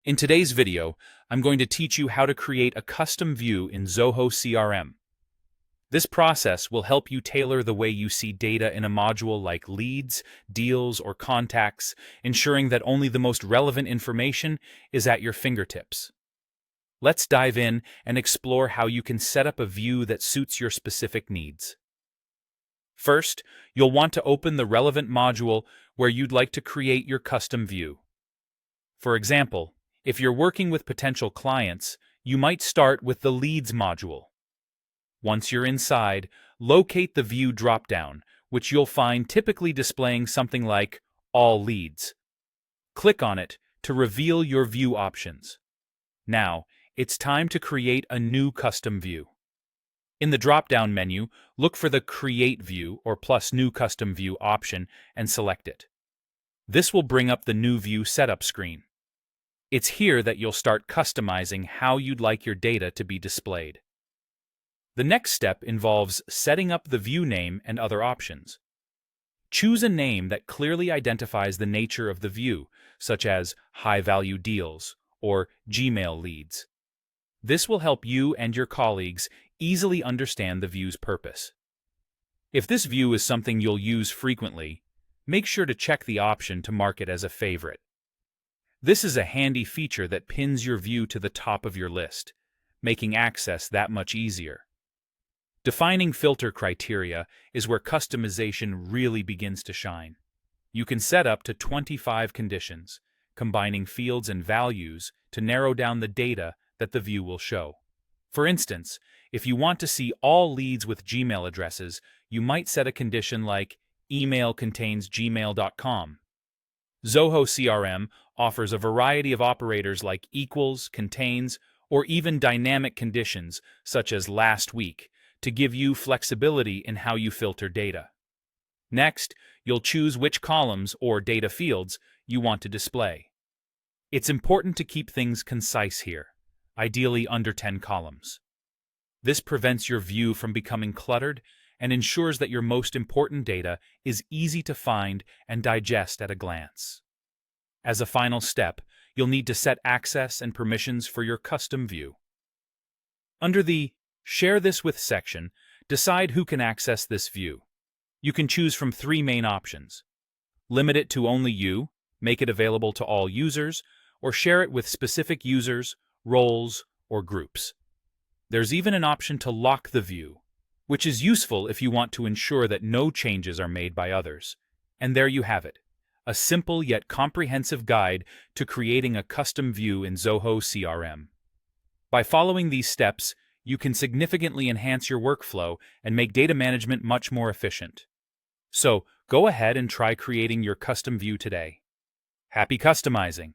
In today's video, I'm going to teach you how to create a custom view in Zoho CRM. This process will help you tailor the way you see data in a module like leads, deals, or contacts, ensuring that only the most relevant information is at your fingertips. Let's dive in and explore how you can set up a view that suits your specific needs. First, you'll want to open the relevant module where you'd like to create your custom view. For example, if you're working with potential clients, you might start with the Leads module. Once you're inside, locate the View dropdown, which you'll find typically displaying something like All Leads. Click on it to reveal your view options. Now, it's time to create a new custom view. In the drop-down menu, look for the Create View or plus New Custom View option and select it. This will bring up the New View setup screen. It's here that you'll start customizing how you'd like your data to be displayed. The next step involves setting up the view name and other options. Choose a name that clearly identifies the nature of the view, such as high-value deals or Gmail leads. This will help you and your colleagues easily understand the view's purpose. If this view is something you'll use frequently, make sure to check the option to mark it as a favorite. This is a handy feature that pins your view to the top of your list, making access that much easier. Defining filter criteria is where customization really begins to shine. You can set up to 25 conditions, combining fields and values to narrow down the data that the view will show. For instance, if you want to see all leads with Gmail addresses, you might set a condition like email contains gmail.com. Zoho CRM offers a variety of operators like equals, contains, or even dynamic conditions such as last week to give you flexibility in how you filter data. Next, you'll choose which columns or data fields you want to display. It's important to keep things concise here, ideally under 10 columns. This prevents your view from becoming cluttered and ensures that your most important data is easy to find and digest at a glance. As a final step, you'll need to set access and permissions for your custom view. Under the Share This With section, decide who can access this view. You can choose from 3 main options. Limit it to only you, make it available to all users, or share it with specific users, roles, or groups. There's even an option to lock the view, which is useful if you want to ensure that no changes are made by others. And there you have it, a simple yet comprehensive guide to creating a custom view in Zoho CRM. By following these steps, you can significantly enhance your workflow and make data management much more efficient. So, go ahead and try creating your custom view today. Happy customizing!